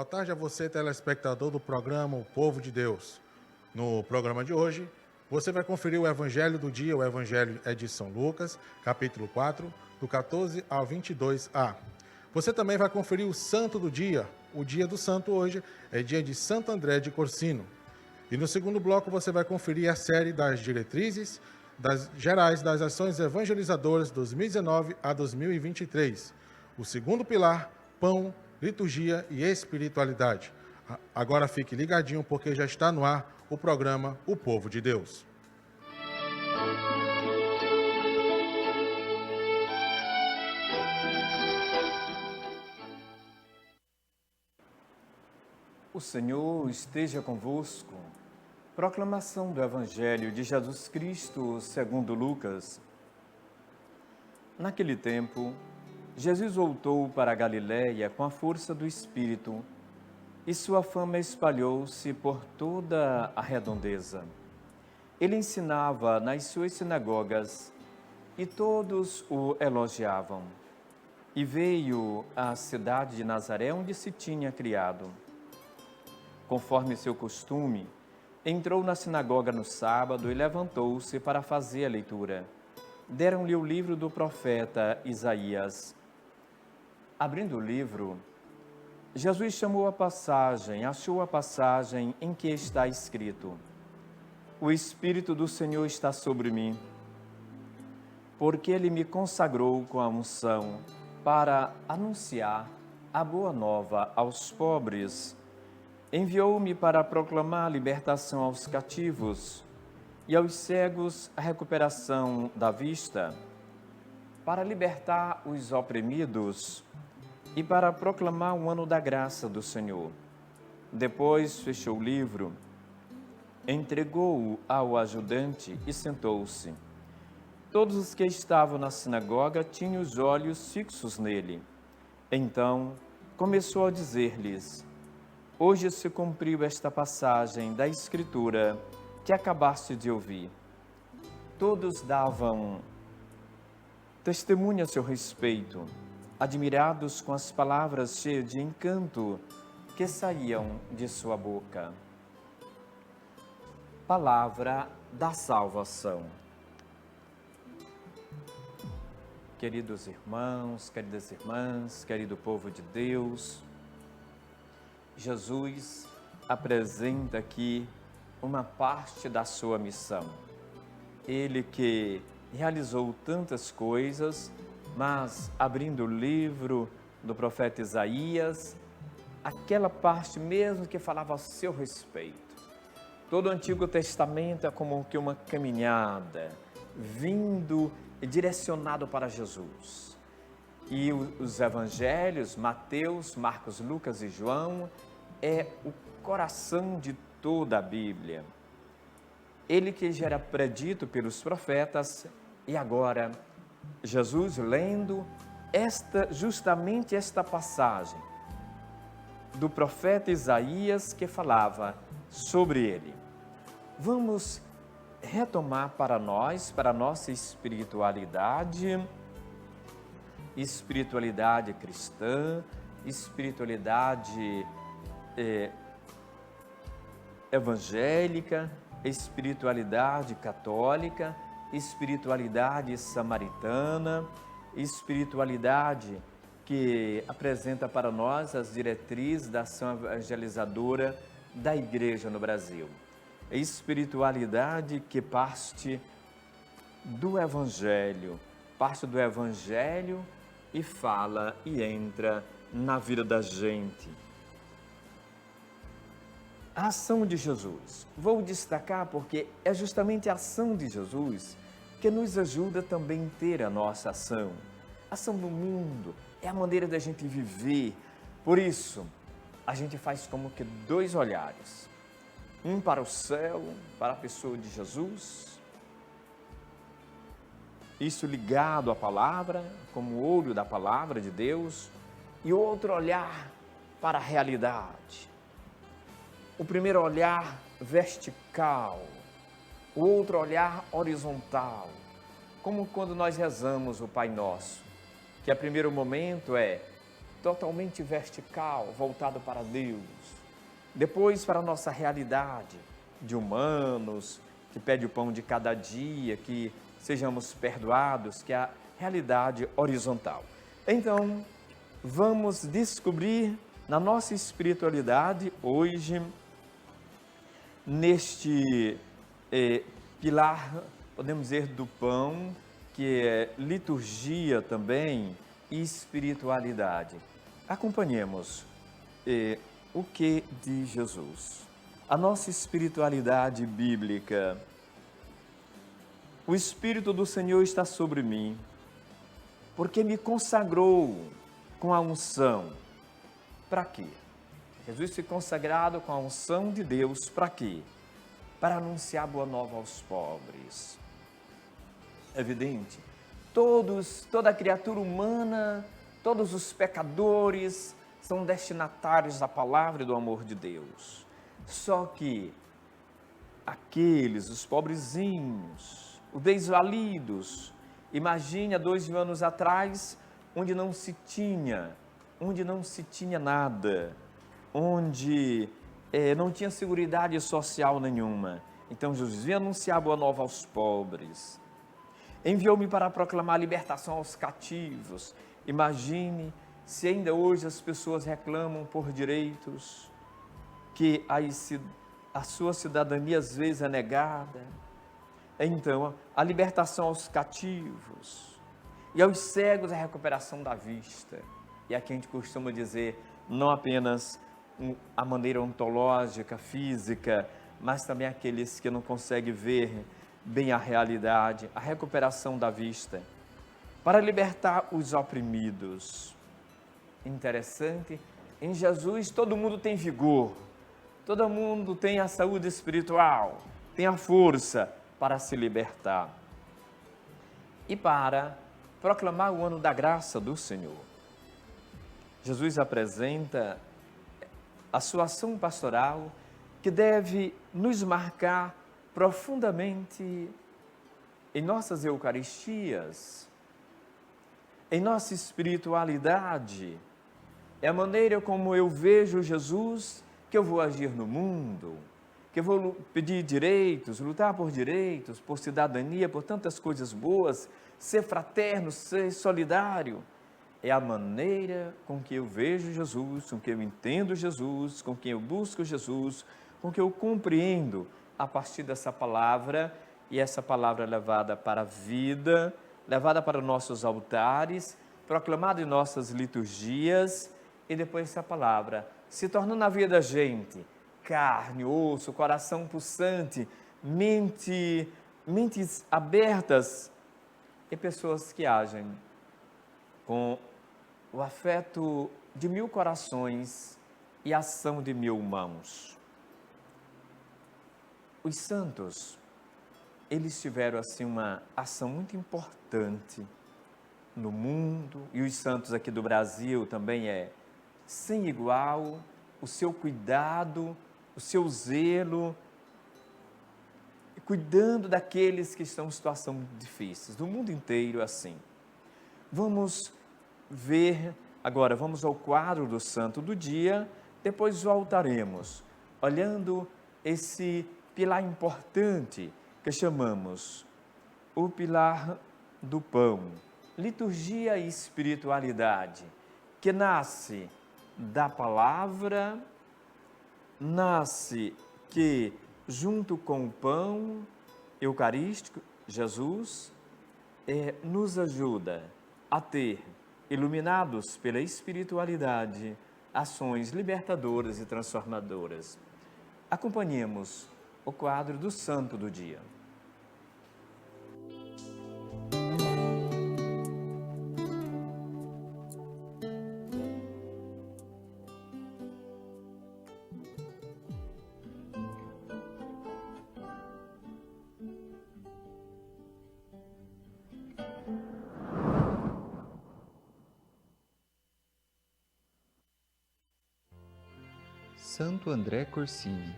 boa tarde a você, telespectador do programa O Povo de Deus. No programa de hoje, você vai conferir o Evangelho do dia, o Evangelho é de São Lucas, capítulo 4, do 14 ao 22a. Você também vai conferir o Santo do dia. O dia do Santo hoje é dia de Santo André de Corsino. E no segundo bloco você vai conferir a série das diretrizes gerais das ações evangelizadoras 2019 a 2023. O segundo pilar, pão, liturgia e espiritualidade. Agora fique ligadinho porque já está no ar o programa O Povo de Deus. O Senhor esteja convosco. Proclamação do Evangelho de Jesus Cristo segundo Lucas. Naquele tempo, Jesus voltou para a Galiléia com a força do Espírito e sua fama espalhou-se por toda a redondeza. Ele ensinava nas suas sinagogas e todos o elogiavam. E veio à cidade de Nazaré, onde se tinha criado. Conforme seu costume, entrou na sinagoga no sábado e levantou-se para fazer a leitura. Deram-lhe o livro do profeta Isaías. Abrindo o livro, Jesus achou a passagem em que está escrito: O Espírito do Senhor está sobre mim, porque Ele me consagrou com a unção para anunciar a boa nova aos pobres. Enviou-me para proclamar a libertação aos cativos e aos cegos a recuperação da vista, para libertar os oprimidos e para proclamar o ano da graça do Senhor. Depois fechou o livro, entregou-o ao ajudante e sentou-se. Todos os que estavam na sinagoga tinham os olhos fixos nele. Então começou a dizer-lhes: Hoje se cumpriu esta passagem da Escritura que acabaste de ouvir. Todos davam testemunho a seu respeito, admirados com as palavras cheias de encanto que saíam de sua boca. Palavra da salvação. Queridos irmãos, queridas irmãs, querido povo de Deus, Jesus apresenta aqui uma parte da sua missão. Ele que realizou tantas coisas, mas abrindo o livro do profeta Isaías, aquela parte mesmo que falava a seu respeito. Todo o Antigo Testamento é como que uma caminhada, vindo e direcionado para Jesus. E os evangelhos, Mateus, Marcos, Lucas e João, é o coração de toda a Bíblia. Ele que já era predito pelos profetas e agora Jesus lendo justamente esta passagem do profeta Isaías que falava sobre ele. Vamos retomar para nós, para a nossa espiritualidade cristã, espiritualidade evangélica, espiritualidade católica, espiritualidade samaritana, espiritualidade que apresenta para nós as diretrizes da ação evangelizadora da Igreja no Brasil. Espiritualidade que parte do Evangelho e fala e entra na vida da gente. A ação de Jesus. Vou destacar porque é justamente a ação de Jesus que nos ajuda também a ter a nossa ação. A ação no mundo é a maneira da gente viver. Por isso, a gente faz como que dois olhares. Um para o céu, para a pessoa de Jesus. Isso ligado à palavra, como o olho da palavra de Deus. E outro olhar para a realidade. O primeiro olhar vertical, o outro olhar horizontal, como quando nós rezamos o Pai Nosso, que a primeiro momento é totalmente vertical, voltado para Deus. Depois para a nossa realidade de humanos, que pede o pão de cada dia, que sejamos perdoados, que é a realidade horizontal. Então, vamos descobrir na nossa espiritualidade hoje, neste pilar, podemos dizer, do pão, que é liturgia também e espiritualidade. Acompanhemos o que diz Jesus. A nossa espiritualidade bíblica. O Espírito do Senhor está sobre mim, porque me consagrou com a unção. Para quê? Jesus foi consagrado com a unção de Deus, para quê? Para anunciar a boa nova aos pobres. É evidente, toda criatura humana, todos os pecadores são destinatários da palavra e do amor de Deus. Só que os pobrezinhos, os desvalidos, imagine há 2000 anos atrás, onde não se tinha nada, onde não tinha seguridade social nenhuma. Então Jesus veio anunciar a boa nova aos pobres. Enviou-me para proclamar a libertação aos cativos. Imagine se ainda hoje as pessoas reclamam por direitos, que a sua cidadania às vezes é negada. Então, a libertação aos cativos e aos cegos, a recuperação da vista. E aqui a gente costuma dizer, não apenas a maneira ontológica, física, mas também aqueles que não conseguem ver bem a realidade, a recuperação da vista, para libertar os oprimidos. Interessante, em Jesus todo mundo tem vigor, todo mundo tem a saúde espiritual, tem a força para se libertar e para proclamar o ano da graça do Senhor. Jesus apresenta a sua ação pastoral que deve nos marcar profundamente em nossas Eucaristias, em nossa espiritualidade. É a maneira como eu vejo Jesus que eu vou agir no mundo, que eu vou pedir direitos, lutar por direitos, por cidadania, por tantas coisas boas, ser fraterno, ser solidário. É a maneira com que eu vejo Jesus, com que eu entendo Jesus, com que eu busco Jesus, com que eu compreendo a partir dessa palavra, e essa palavra levada para a vida, levada para nossos altares, proclamada em nossas liturgias, e depois essa palavra se tornando na vida da gente carne, osso, coração pulsante, mentes abertas e pessoas que agem com o afeto de 1000 corações e a ação de 1000 mãos. Os santos, eles tiveram assim uma ação muito importante no mundo, e os santos aqui do Brasil também sem igual, o seu cuidado, o seu zelo, cuidando daqueles que estão em situação difíceis, do mundo inteiro assim. Vamos ver agora, vamos ao quadro do santo do dia, depois voltaremos, olhando esse pilar importante que chamamos o pilar do pão, liturgia e espiritualidade, que nasce da palavra, nasce que junto com o pão eucarístico, Jesus nos ajuda a ter, iluminados pela espiritualidade, ações libertadoras e transformadoras. Acompanhemos o quadro do santo do dia. Santo André Corsini.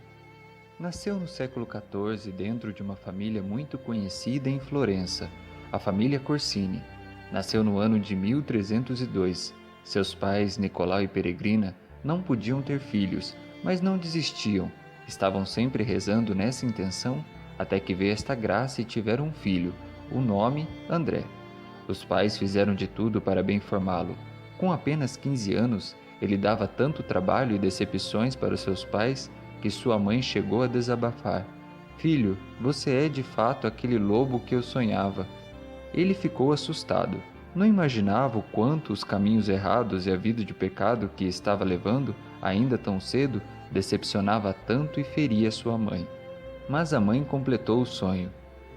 Nasceu no século XIV dentro de uma família muito conhecida em Florença, a família Corsini. Nasceu no ano de 1302, Seus pais, Nicolau e Peregrina, não podiam ter filhos, mas não desistiam. Estavam sempre rezando nessa intenção, até que veio esta graça e tiveram um filho, o nome André. Os pais fizeram de tudo para bem formá-lo. Com apenas 15 anos, ele dava tanto trabalho e decepções para os seus pais que sua mãe chegou a desabafar. Filho, você é de fato aquele lobo que eu sonhava. Ele ficou assustado. Não imaginava o quanto os caminhos errados e a vida de pecado que estava levando, ainda tão cedo, decepcionava tanto e feria sua mãe. Mas a mãe completou o sonho.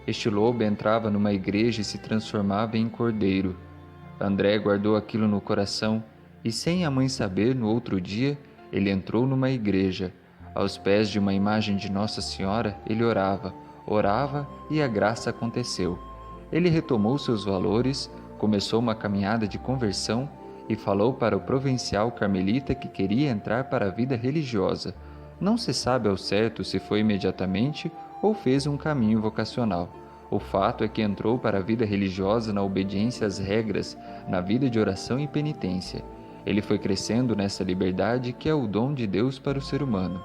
Este lobo entrava numa igreja e se transformava em cordeiro. André guardou aquilo no coração e, sem a mãe saber, no outro dia, ele entrou numa igreja. Aos pés de uma imagem de Nossa Senhora, ele orava e a graça aconteceu. Ele retomou seus valores, começou uma caminhada de conversão e falou para o provincial carmelita que queria entrar para a vida religiosa. Não se sabe ao certo se foi imediatamente ou fez um caminho vocacional. O fato é que entrou para a vida religiosa na obediência às regras, na vida de oração e penitência. Ele foi crescendo nessa liberdade que é o dom de Deus para o ser humano.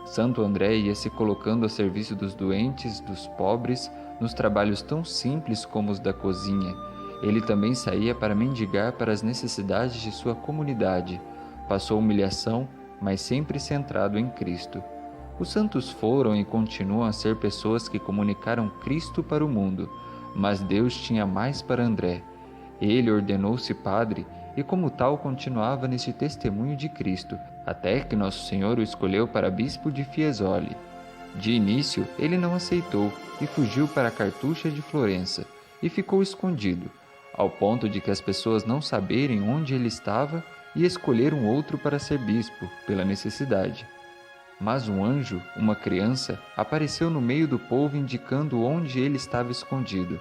Santo André ia se colocando a serviço dos doentes, dos pobres, nos trabalhos tão simples como os da cozinha. Ele também saía para mendigar para as necessidades de sua comunidade. Passou humilhação, mas sempre centrado em Cristo. Os santos foram e continuam a ser pessoas que comunicaram Cristo para o mundo, mas Deus tinha mais para André. Ele ordenou-se padre e, como tal, continuava nesse testemunho de Cristo, até que Nosso Senhor o escolheu para bispo de Fiesole. De início, ele não aceitou e fugiu para a Cartucha de Florença e ficou escondido, ao ponto de que as pessoas não saberem onde ele estava e escolheram outro para ser bispo, pela necessidade. Mas um anjo, uma criança, apareceu no meio do povo indicando onde ele estava escondido.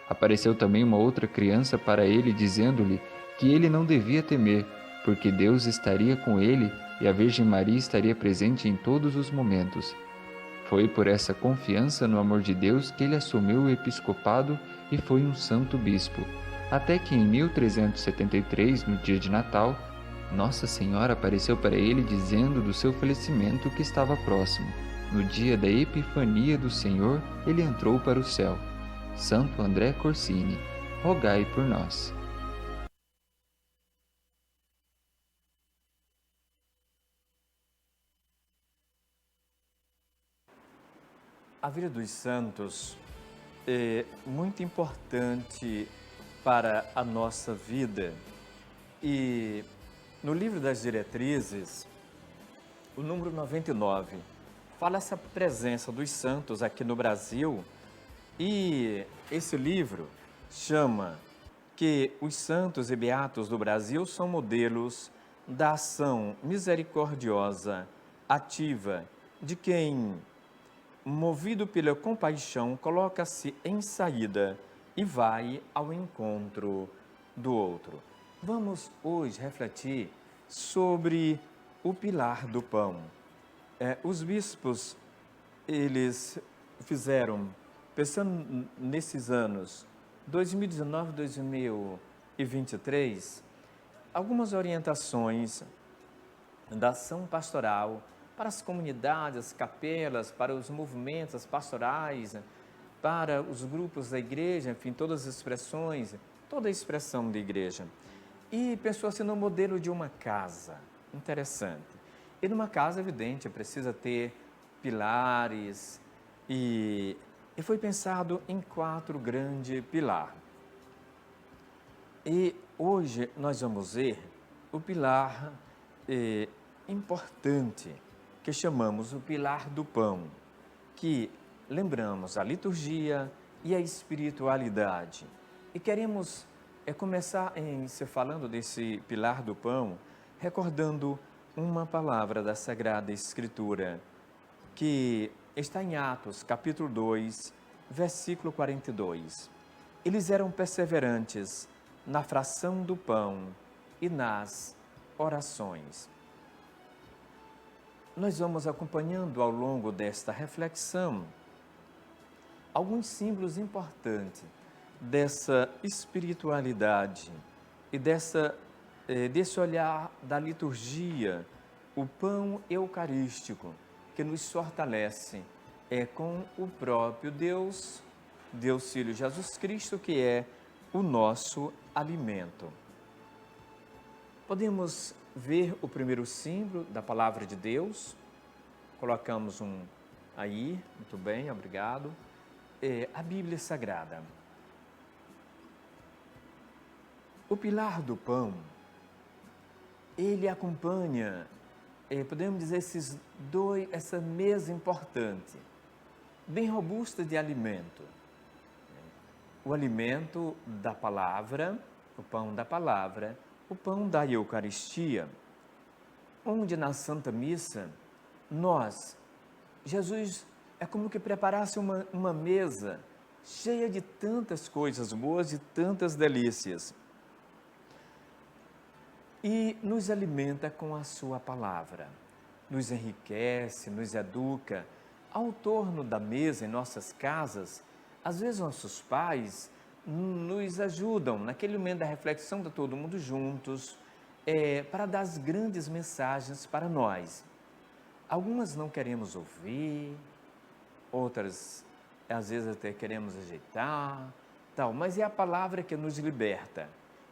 Apareceu também uma outra criança para ele, dizendo-lhe que ele não devia temer, porque Deus estaria com ele e a Virgem Maria estaria presente em todos os momentos. Foi por essa confiança no amor de Deus que ele assumiu o episcopado e foi um santo bispo, até que em 1373, no dia de Natal, Nossa Senhora apareceu para ele dizendo do seu falecimento que estava próximo. No dia da Epifania do Senhor, ele entrou para o céu. Santo André Corsini, rogai por nós. A vida dos santos é muito importante para a nossa vida. E no livro das diretrizes, o número 99, fala essa presença dos santos aqui no Brasil. E esse livro chama que os santos e beatos do Brasil são modelos da ação misericordiosa, ativa, de quem, movido pela compaixão, coloca-se em saída e vai ao encontro do outro. Vamos hoje refletir sobre o pilar do pão. Os bispos, eles fizeram, pensando nesses anos 2019, 2023, algumas orientações da ação pastoral para as comunidades, as capelas, para os movimentos, as pastorais, para os grupos da igreja, enfim, todas as expressões, toda a expressão da igreja. E pensou-se no modelo de uma casa, interessante. E numa casa, evidente, precisa ter pilares e foi pensado em 4 grandes pilares. E hoje nós vamos ver o pilar importante, que chamamos o pilar do pão, que lembramos a liturgia e a espiritualidade. E queremos começar se falando desse pilar do pão, recordando uma palavra da Sagrada Escritura, que está em Atos, capítulo 2, versículo 42. Eles eram perseverantes na fração do pão e nas orações. Nós vamos acompanhando ao longo desta reflexão alguns símbolos importantes dessa espiritualidade e dessa desse olhar da liturgia, o pão eucarístico, que nos fortalece com o próprio Deus, Deus Filho Jesus Cristo, que é o nosso alimento. Podemos ver o primeiro símbolo da palavra de Deus. Colocamos um aí, muito bem, obrigado. A Bíblia Sagrada. O pilar do pão, ele acompanha, podemos dizer, essa mesa importante, bem robusta de alimento. O alimento da palavra, o pão da palavra, o pão da Eucaristia, onde na Santa Missa, Jesus é como que preparasse uma mesa cheia de tantas coisas boas e tantas delícias. E nos alimenta com a sua palavra, nos enriquece, nos educa. Ao torno da mesa em nossas casas, às vezes nossos pais nos ajudam naquele momento da reflexão de todo mundo juntos, para dar as grandes mensagens para nós. Algumas não queremos ouvir, outras às vezes até queremos ajeitar, tal, mas é a palavra que nos liberta.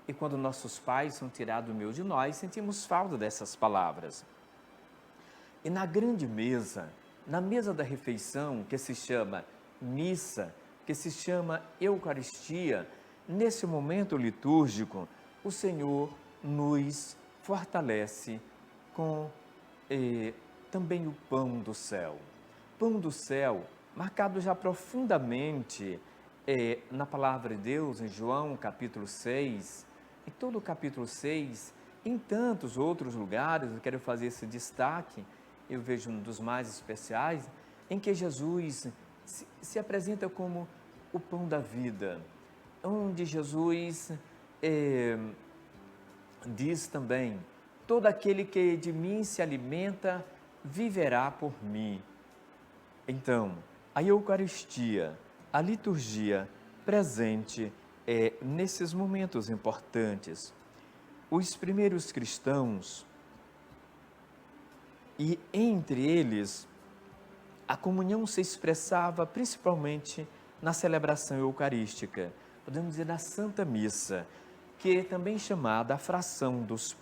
E quando nossos pais são tirados do meio de nós, sentimos falta dessas palavras. E na grande mesa, na mesa da refeição, que se chama missa, que se chama Eucaristia, nesse momento litúrgico, o Senhor nos fortalece com também o pão do céu. Pão do céu, marcado já profundamente na palavra de Deus, em João capítulo 6, em todo o capítulo 6, em tantos outros lugares. Eu quero fazer esse destaque, eu vejo um dos mais especiais, em que Jesus se apresenta como o pão da vida, onde Jesus diz também: todo aquele que de mim se alimenta, viverá por mim. Então, a Eucaristia, a liturgia presente nesses momentos importantes. Os primeiros cristãos, e entre eles, a comunhão se expressava principalmente na celebração eucarística, podemos dizer na Santa Missa, que é também chamada a fração dos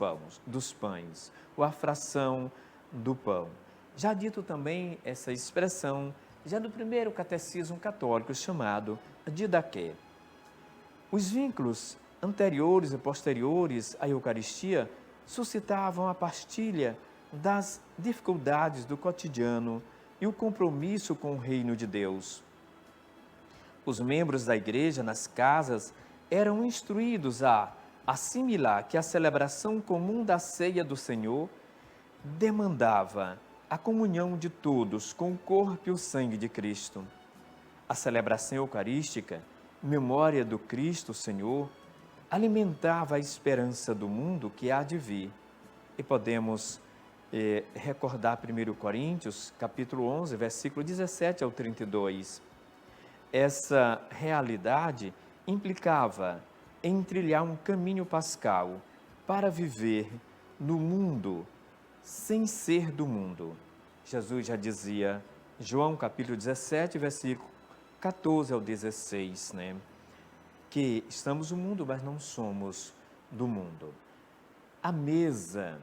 pães, ou a fração do pão. Já dito também essa expressão, já no primeiro catecismo católico, chamado Didaquê. Os vínculos anteriores e posteriores à Eucaristia suscitavam a partilha das dificuldades do cotidiano e o compromisso com o reino de Deus. Os membros da igreja nas casas eram instruídos a assimilar que a celebração comum da ceia do Senhor demandava a comunhão de todos com o corpo e o sangue de Cristo. A celebração eucarística, memória do Cristo Senhor, alimentava a esperança do mundo que há de vir. E podemos recordar 1 Coríntios, capítulo 11, versículo 17 ao 32. Essa realidade implicava em trilhar um caminho pascal para viver no mundo sem ser do mundo. Jesus já dizia, João capítulo 17, versículo 14 ao 16, que estamos no mundo, mas não somos do mundo. A mesa,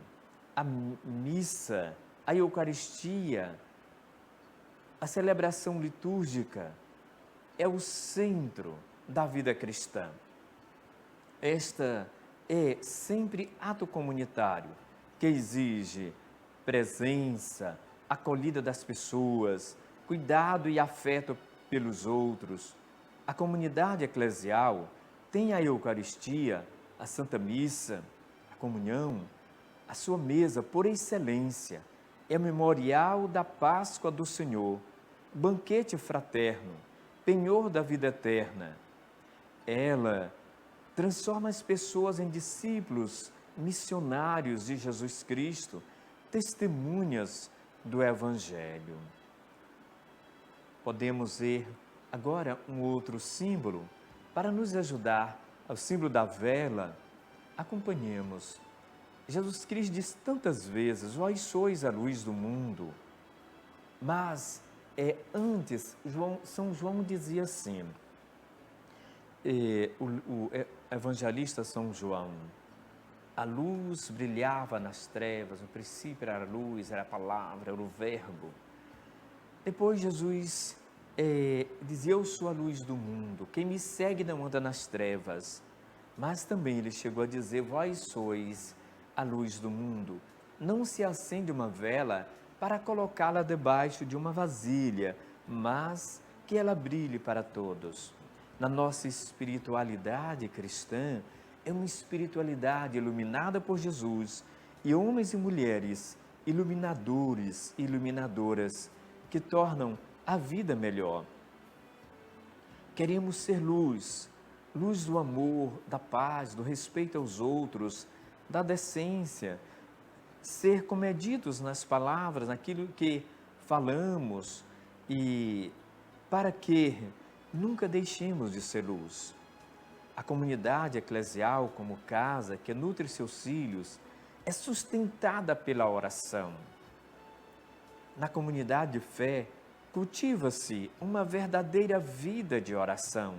a missa, a Eucaristia, a celebração litúrgica é o centro da vida cristã. Esta é sempre ato comunitário, que exige presença, acolhida das pessoas, cuidado e afeto pelos outros. A comunidade eclesial tem a Eucaristia, a Santa Missa, a comunhão, a sua mesa por excelência. É o memorial da Páscoa do Senhor, banquete fraterno, penhor da vida eterna. Ela transforma as pessoas em discípulos missionários de Jesus Cristo, testemunhas do Evangelho. Podemos ver agora um outro símbolo para nos ajudar, ao símbolo da vela. Acompanhemos Jesus Cristo diz tantas vezes: vós sois a luz do mundo. Mas antes, São João dizia assim, o evangelista São João: a luz brilhava nas trevas, no princípio era a luz, era a palavra, era o verbo. Depois Jesus dizia: eu sou a luz do mundo, quem me segue não anda nas trevas. Mas também ele chegou a dizer: vós sois a luz do mundo. Não se acende uma vela para colocá-la debaixo de uma vasilha, mas que ela brilhe para todos. Na nossa espiritualidade cristã, é uma espiritualidade iluminada por Jesus, e homens e mulheres iluminadores e iluminadoras que tornam a vida melhor. Queremos ser luz, luz do amor, da paz, do respeito aos outros, da decência, ser comedidos nas palavras, naquilo que falamos, e para que nunca deixemos de ser luz. A comunidade eclesial, como casa, que nutre seus filhos, é sustentada pela oração. Na comunidade de fé, cultiva-se uma verdadeira vida de oração,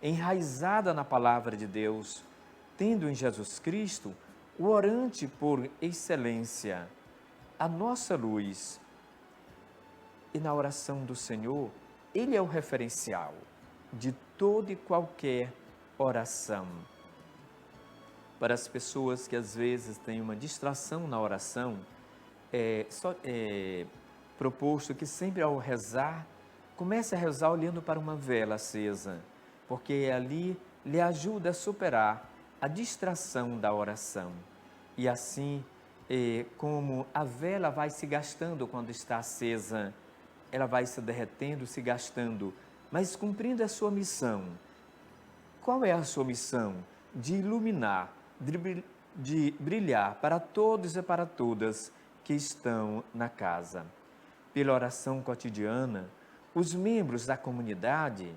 enraizada na palavra de Deus, tendo em Jesus Cristo o orante por excelência, a nossa luz. E na oração do Senhor, Ele é o referencial de toda e qualquer oração. Para as pessoas que às vezes têm uma distração na oração, é proposto que sempre ao rezar, comece a rezar olhando para uma vela acesa, porque ali lhe ajuda a superar a distração da oração. E assim, como a vela vai se gastando quando está acesa, ela vai se derretendo, se gastando, mas cumprindo a sua missão. Qual é a sua missão? De iluminar, de brilhar para todos e para todas que estão na casa. Pela oração cotidiana, os membros da comunidade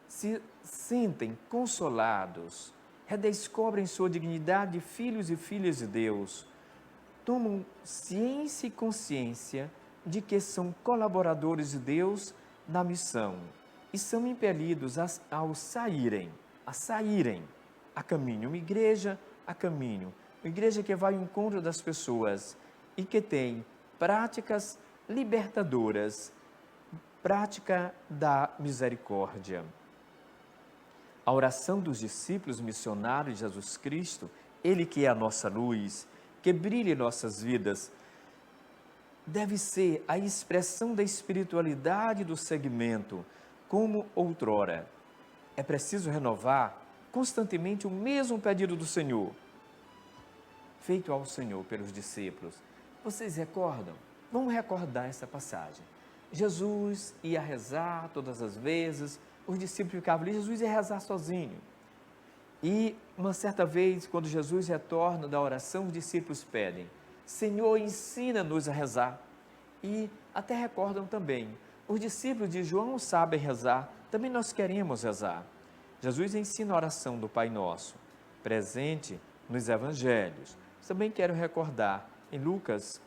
se sentem consolados, redescobrem sua dignidade de filhos e filhas de Deus, tomam ciência e consciência de que são colaboradores de Deus na missão e são impelidos a saírem a caminho, uma igreja que vai ao encontro das pessoas e que tem práticas libertadoras, prática da misericórdia. A oração dos discípulos missionários de Jesus Cristo, Ele que é a nossa luz, que brilha em nossas vidas, deve ser a expressão da espiritualidade do segmento, como outrora. É preciso renovar constantemente o mesmo pedido do Senhor, feito ao Senhor pelos discípulos. Vocês recordam? Vamos recordar essa passagem. Jesus ia rezar todas as vezes, os discípulos ficavam ali, Jesus ia rezar sozinho. E uma certa vez, quando Jesus retorna da oração, os discípulos pedem: Senhor, ensina-nos a rezar. E até recordam também, os discípulos de João sabem rezar, também nós queremos rezar. Jesus ensina a oração do Pai Nosso, presente nos Evangelhos. Também quero recordar em Lucas,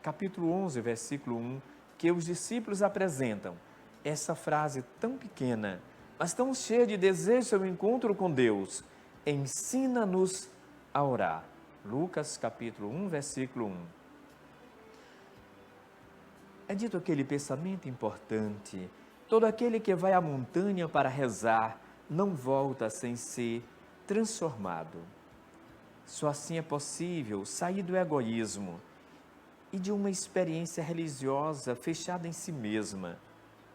capítulo 11, versículo 1, que os discípulos apresentam essa frase tão pequena, mas tão cheia de desejo ao encontro com Deus: ensina-nos a orar. Lucas capítulo 1, versículo 1. É dito aquele pensamento importante: todo aquele que vai à montanha para rezar não volta sem ser transformado. Só assim é possível sair do egoísmo e de uma experiência religiosa fechada em si mesma.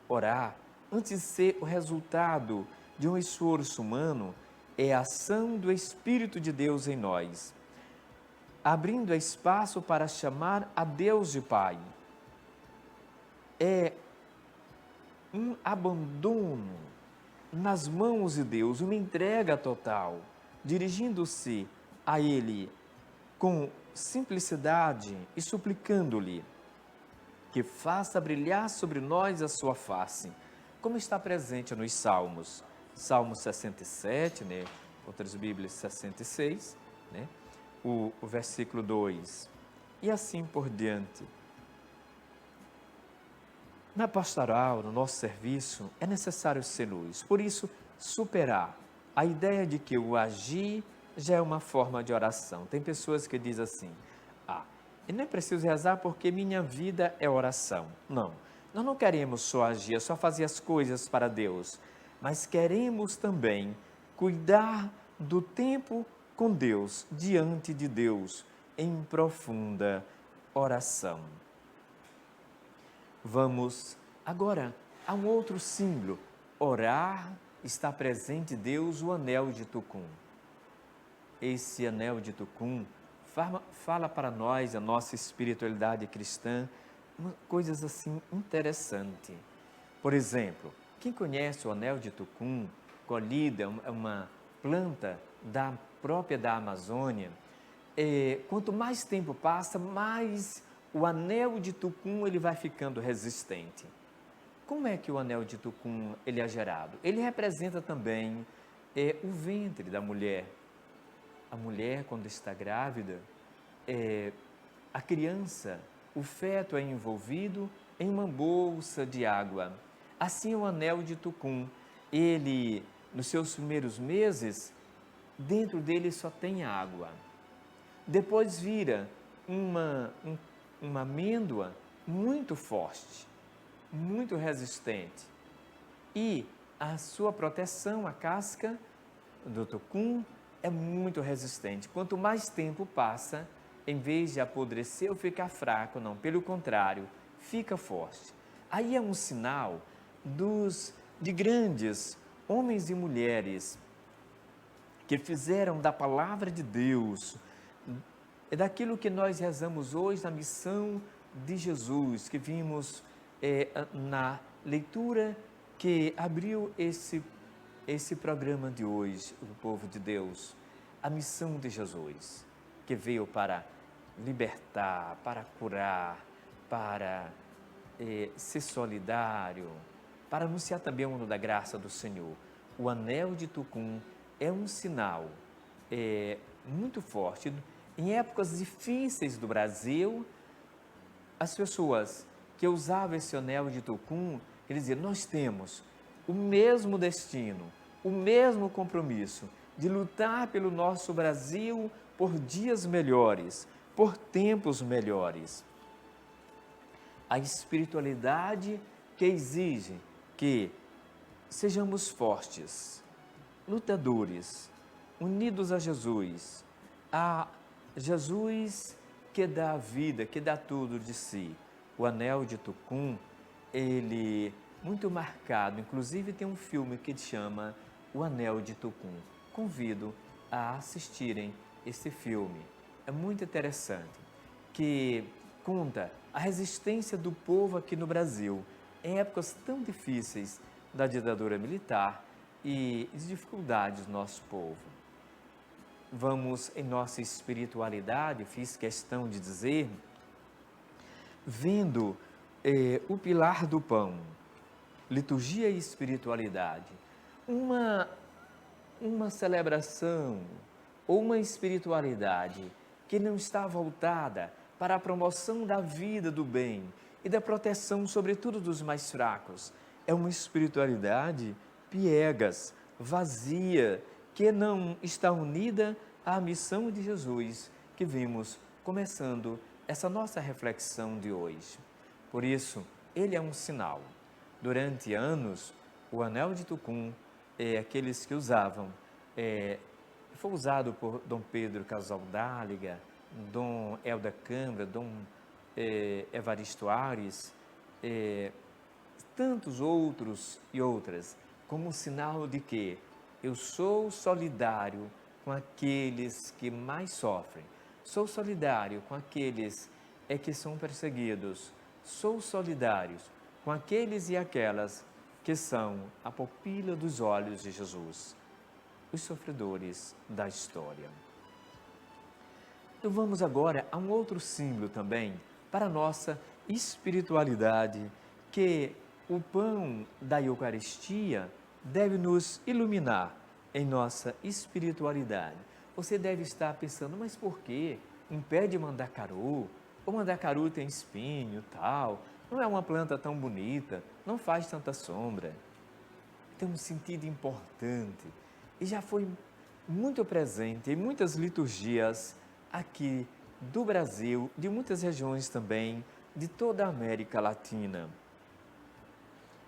Orar, antes de ser o resultado de um esforço humano, é a ação do Espírito de Deus em nós, abrindo espaço para chamar a Deus de Pai. É um abandono nas mãos de Deus, uma entrega total, dirigindo-se a Ele com simplicidade e suplicando-lhe que faça brilhar sobre nós a sua face, como está presente nos Salmos. Salmo 67, né? Outras Bíblias 66, né? o versículo 2. E assim por diante. Na pastoral, no nosso serviço, é necessário ser luz. Por isso, superar a ideia de que o agir já é uma forma de oração. Tem pessoas que dizem assim, eu nem preciso rezar porque minha vida é oração. Não, nós não queremos só agir, só fazer as coisas para Deus, mas queremos também cuidar do tempo com Deus, diante de Deus, em profunda oração. Vamos agora a um outro símbolo. Orar, está presente Deus, o anel de Tucum. Esse anel de Tucum fala para nós, a nossa espiritualidade cristã, coisas assim interessantes. Por exemplo, quem conhece o anel de Tucum, colhida, é uma planta própria da Amazônia, quanto mais tempo passa, mais o anel de Tucum ele vai ficando resistente. Como é que o anel de Tucum ele é gerado? Ele representa também o ventre da mulher. A mulher, quando está grávida, a criança, o feto é envolvido em uma bolsa de água. Assim, o anel de Tucum, ele, nos seus primeiros meses, dentro dele só tem água. Depois vira uma amêndoa muito forte, muito resistente. E a sua proteção, a casca do tucum, é muito resistente. Quanto mais tempo passa, em vez de apodrecer ou ficar fraco, não, pelo contrário, fica forte. Aí é um sinal de grandes homens e mulheres que fizeram da palavra de Deus, daquilo que nós rezamos hoje na missão de Jesus, que vimos na leitura que abriu esse programa de hoje, o povo de Deus, a missão de Jesus, que veio para libertar, para curar, para ser solidário, para anunciar também o mundo da graça do Senhor. O anel de Tucum é um sinal muito forte. Em épocas difíceis do Brasil, as pessoas que usavam esse anel de Tucum, eles diziam, nós temos o mesmo destino, o mesmo compromisso de lutar pelo nosso Brasil por dias melhores, por tempos melhores. A espiritualidade que exige que sejamos fortes, lutadores, unidos a Jesus que dá a vida, que dá tudo de si. O anel de Tucum, ele muito marcado, inclusive tem um filme que chama O Anel de Tucum. Convido a assistirem esse filme. É muito interessante, que conta a resistência do povo aqui no Brasil em épocas tão difíceis da ditadura militar e as dificuldades do nosso povo. Vamos em nossa espiritualidade, fiz questão de dizer, vendo o pilar do pão, liturgia e espiritualidade, uma celebração ou uma espiritualidade que não está voltada para a promoção da vida, do bem e da proteção, sobretudo, dos mais fracos. É uma espiritualidade piegas, vazia, que não está unida à missão de Jesus, que vimos começando essa nossa reflexão de hoje. Por isso, ele é um sinal. Durante anos, o anel de Tucum, aqueles que usavam, foi usado por Dom Pedro Casaldáliga, Dom Helder Câmara, Dom Evaristo Aires, tantos outros e outras, como um sinal de que eu sou solidário com aqueles que mais sofrem, sou solidário com aqueles que são perseguidos, sou solidário com aqueles e aquelas que são a pupila dos olhos de Jesus, os sofredores da história. Então vamos agora a um outro símbolo também para a nossa espiritualidade, que o pão da Eucaristia deve nos iluminar em nossa espiritualidade. você deve estar pensando, mas por quê? Em pé de mandacaru, o mandacaru tem espinho e tal, não é uma planta tão bonita, não faz tanta sombra. Tem um sentido importante e já foi muito presente em muitas liturgias aqui do Brasil, de muitas regiões também, de toda a América Latina.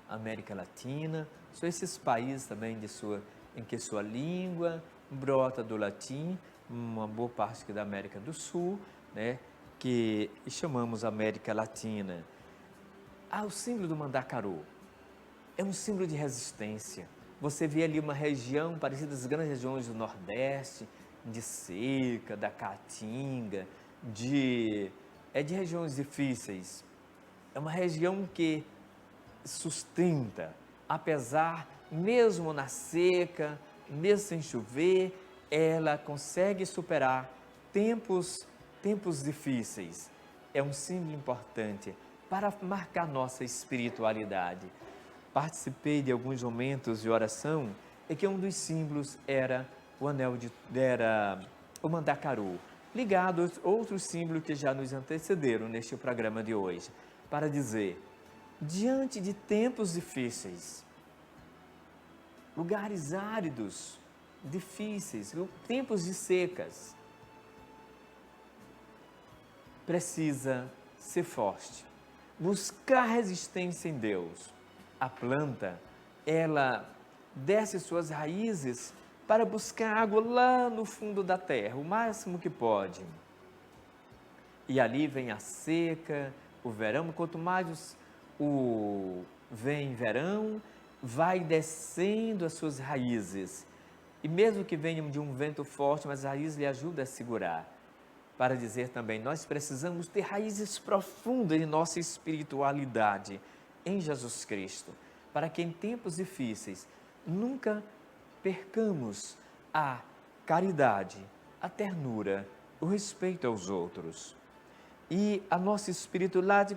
América Latina, são esses países também em que sua língua brota do latim, uma boa parte aqui da América do Sul, né, que chamamos América Latina. O símbolo do mandacaru é um símbolo de resistência. Você vê ali uma região parecida às grandes regiões do Nordeste, de seca, da caatinga, de regiões difíceis. É uma região que sustenta, apesar, mesmo na seca, mesmo sem chover, ela consegue superar tempos difíceis. É um símbolo importante para marcar nossa espiritualidade. Participei de alguns momentos de oração e que um dos símbolos era o mandacaru, ligado a outros símbolos que já nos antecederam neste programa de hoje, para dizer, diante de tempos difíceis, lugares áridos, difíceis, tempos de secas, precisa ser forte, buscar resistência em Deus. A planta, ela desce suas raízes para buscar água lá no fundo da terra, o máximo que pode. E ali vem a seca, o verão, quanto mais vem verão, vai descendo as suas raízes. E mesmo que venham de um vento forte, mas as raízes lhe ajudam a segurar. Para dizer também, nós precisamos ter raízes profundas em nossa espiritualidade, em Jesus Cristo, para que em tempos difíceis nunca percamos a caridade, a ternura, o respeito aos outros. E a nossa espiritualidade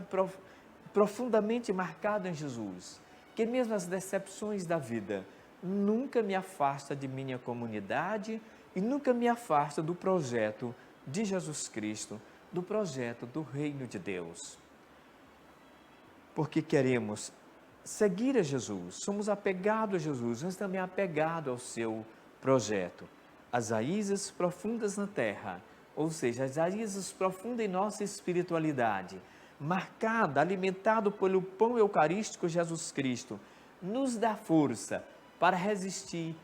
profundamente marcada em Jesus, que mesmo as decepções da vida nunca me afasta de minha comunidade e nunca me afasta do projeto de Jesus Cristo, do projeto do Reino de Deus. Porque queremos seguir a Jesus, somos apegados a Jesus, mas também apegados ao seu projeto. As raízes profundas na terra, ou seja, as raízes profundas em nossa espiritualidade, marcada, alimentado pelo pão eucarístico Jesus Cristo, nos dá força para resistir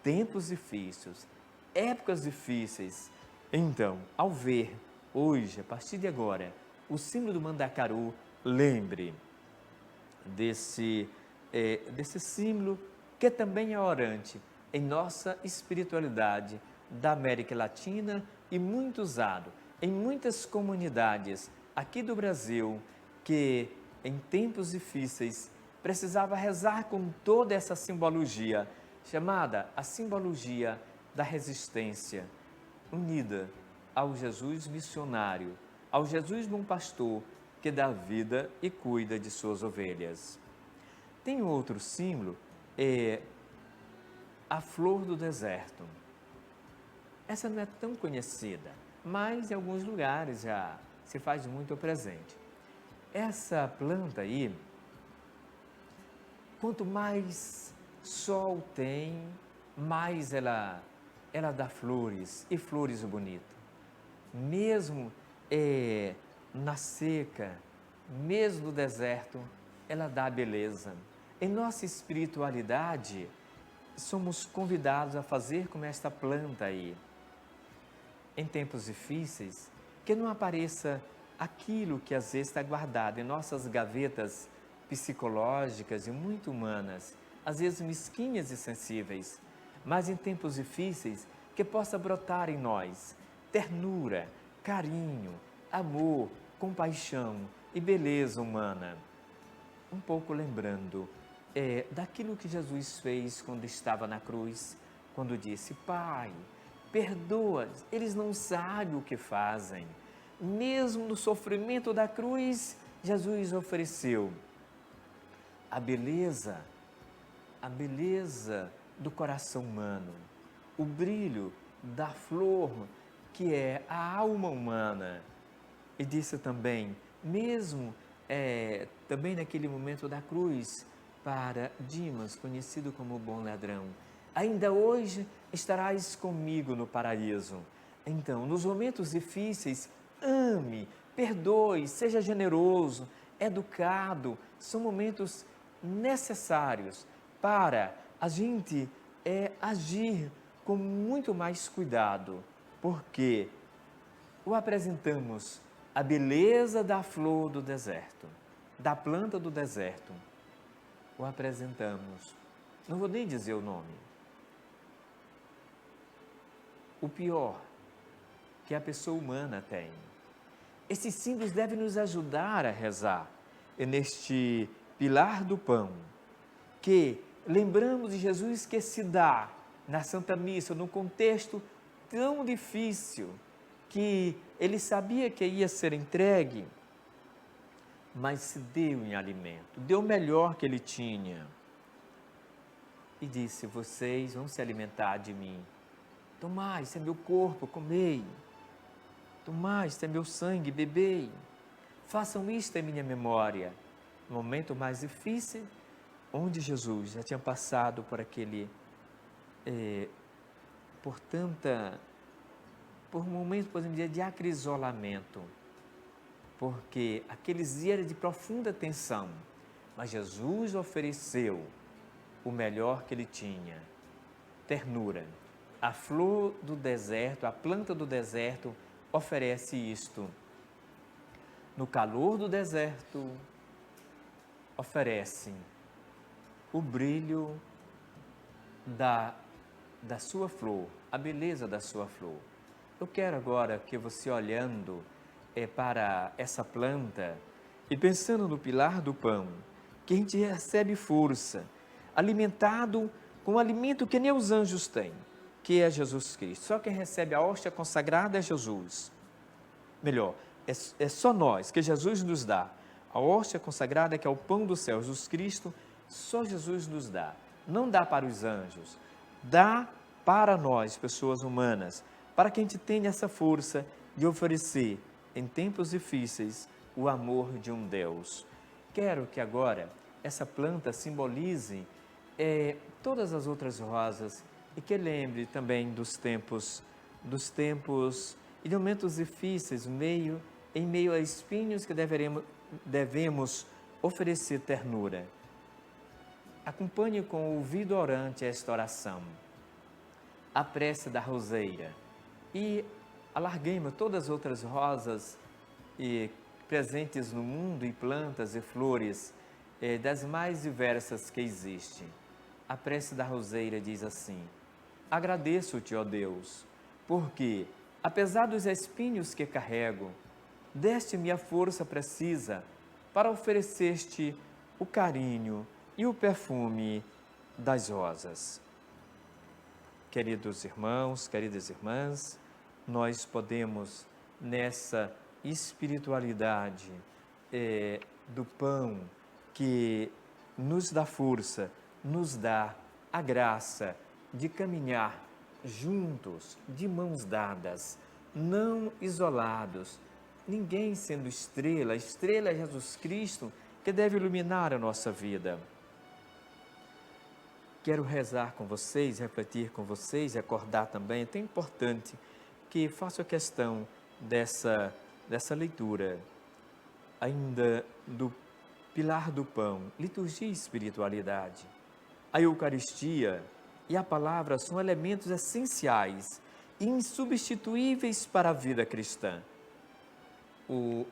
tempos difíceis, épocas difíceis. Então, ao ver hoje, a partir de agora, o símbolo do mandacaru, lembre desse símbolo que também é orante em nossa espiritualidade da América Latina e muito usado em muitas comunidades aqui do Brasil que em tempos difíceis precisava rezar com toda essa simbologia, chamada a simbologia da resistência, unida ao Jesus missionário, ao Jesus bom pastor, que dá vida e cuida de suas ovelhas. Tem outro símbolo, a flor do deserto. Essa não é tão conhecida, mas em alguns lugares já se faz muito presente. Essa planta aí, quanto mais sol tem, mais ela dá flores, e flores bonitas. Mesmo na seca, mesmo no deserto, ela dá beleza. Em nossa espiritualidade, somos convidados a fazer como esta planta aí. Em tempos difíceis, que não apareça aquilo que às vezes está guardado em nossas gavetas psicológicas e muito humanas, às vezes mesquinhas e sensíveis, mas em tempos difíceis, que possa brotar em nós ternura, carinho, amor, compaixão e beleza humana. Um pouco lembrando daquilo que Jesus fez quando estava na cruz, quando disse, Pai, perdoa, eles não sabem o que fazem. Mesmo no sofrimento da cruz, Jesus ofereceu a beleza do coração humano, o brilho da flor que é a alma humana. E disse também, mesmo também naquele momento da cruz, para Dimas, conhecido como o bom ladrão, ainda hoje estarás comigo no paraíso. Então, nos momentos difíceis, ame, perdoe, seja generoso, educado. São momentos necessários para a gente agir com muito mais cuidado, porque o apresentamos a beleza da flor do deserto, da planta do deserto. O apresentamos, não vou nem dizer o nome. O pior que a pessoa humana tem. Esses símbolos devem nos ajudar a rezar. É neste pilar do pão que lembramos de Jesus que se dá na Santa Missa, num contexto tão difícil, que ele sabia que ia ser entregue, mas se deu em alimento, deu o melhor que ele tinha. E disse, vocês vão se alimentar de mim. Tomai, isso é meu corpo, comei. Tomai, isso é meu sangue, bebei. Façam isto em minha memória. No momento mais difícil, onde Jesus já tinha passado por aquele, por um momento, podemos dizer, de acrisolamento, porque aqueles dias eram de profunda tensão, mas Jesus ofereceu o melhor que ele tinha, ternura. A flor do deserto, a planta do deserto oferece isto. No calor do deserto, oferece o brilho da sua flor, a beleza da sua flor. Eu quero agora que você, olhando para essa planta e pensando no pilar do pão, que a gente recebe força, alimentado com um alimento que nem os anjos têm, que é Jesus Cristo. Só quem recebe a hóstia consagrada é Jesus. Melhor, é só nós, que Jesus nos dá. A hóstia consagrada, que é o pão do céu, Jesus Cristo, só Jesus nos dá. Não dá para os anjos, dá para nós, pessoas humanas, para que a gente tenha essa força de oferecer, em tempos difíceis, o amor de um Deus. Quero que agora essa planta simbolize todas as outras rosas e que lembre também dos tempos e de momentos difíceis, em meio a espinhos que devemos oferecer ternura. Acompanhe com o ouvido orante esta oração, a prece da roseira, e alarguemos todas as outras rosas presentes no mundo, e plantas e flores das mais diversas que existem. A prece da roseira diz assim: agradeço-te, ó Deus, porque, apesar dos espinhos que carrego, deste-me a força precisa para oferecer-te o carinho e o perfume das rosas. Queridos irmãos, queridas irmãs, nós podemos, nessa espiritualidade do pão, que nos dá força, nos dá a graça de caminhar juntos, de mãos dadas, não isolados, ninguém sendo estrela, a estrela é Jesus Cristo, que deve iluminar a nossa vida. Quero rezar com vocês, refletir com vocês, recordar também, é tão importante que faço a questão dessa leitura, ainda do pilar do pão, liturgia e espiritualidade. A Eucaristia e a palavra são elementos essenciais e insubstituíveis para a vida cristã. O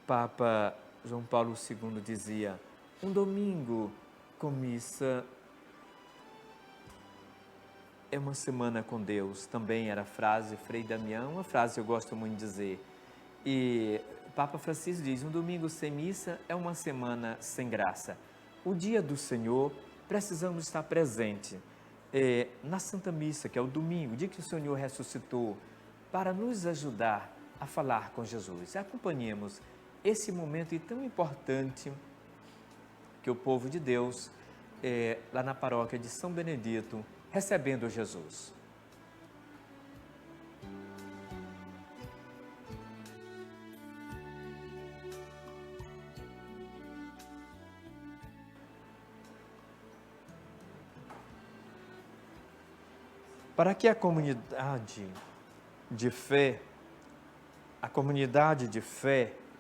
Papa João Paulo II dizia, um domingo com missa é uma semana com Deus. Também era a frase Frei Damião, uma frase que eu gosto muito de dizer. E Papa Francisco diz, um domingo sem missa é uma semana sem graça. O dia do Senhor, precisamos estar presente na Santa Missa, que é o domingo, o dia que o Senhor ressuscitou, para nos ajudar a falar com Jesus. Acompanhemos esse momento tão importante que o povo de Deus, lá na paróquia de São Benedito, recebendo Jesus. para que a comunidade de fé,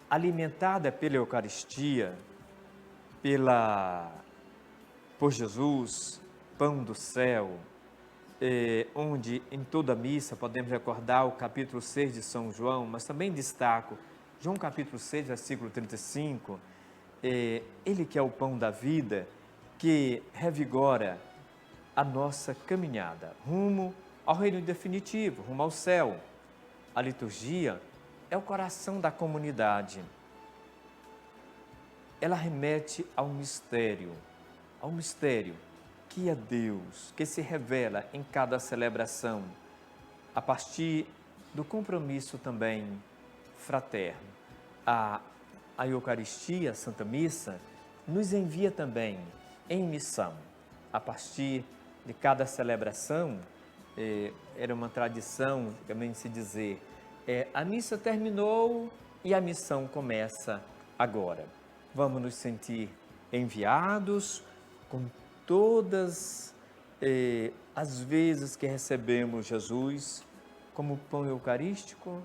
alimentada pela Eucaristia, por Jesus, pão do céu, onde em toda a missa podemos recordar o capítulo 6 de São João, mas também destaco João capítulo 6, versículo 35, ele que é o pão da vida, que revigora a nossa caminhada rumo ao reino definitivo, rumo ao céu. A liturgia é o coração da comunidade. Ela remete ao mistério que é Deus, que se revela em cada celebração, a partir do compromisso também fraterno. A Eucaristia, a Santa Missa, nos envia também em missão. A partir de cada celebração, era uma tradição, também se dizer, a missa terminou e a missão começa agora. Vamos nos sentir enviados com todas as vezes que recebemos Jesus como pão eucarístico,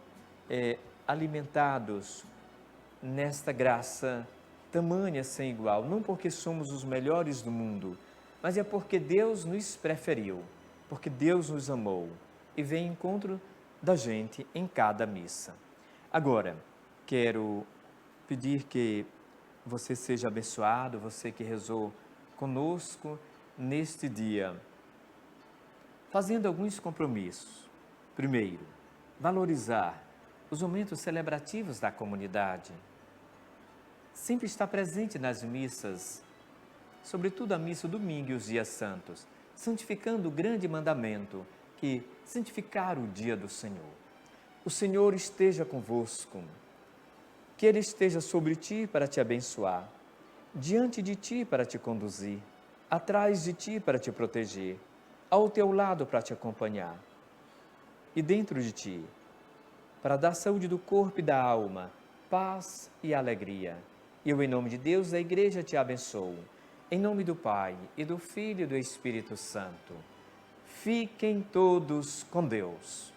alimentados nesta graça tamanha sem igual, não porque somos os melhores do mundo, mas é porque Deus nos preferiu, porque Deus nos amou e vem em encontro da gente em cada missa. Agora, quero pedir que você seja abençoado, você que rezou conosco neste dia, fazendo alguns compromissos. Primeiro, valorizar os momentos celebrativos da comunidade. Sempre estar presente nas missas, sobretudo a missa do domingo e os dias santos, santificando o grande mandamento, que santificar o dia do Senhor. O Senhor esteja convosco, que Ele esteja sobre ti para te abençoar, diante de ti para te conduzir, atrás de ti para te proteger, ao teu lado para te acompanhar e dentro de ti, para dar saúde do corpo e da alma, paz e alegria. E eu, em nome de Deus, da Igreja, te abençoo. Em nome do Pai, e do Filho e do Espírito Santo. Fiquem todos com Deus.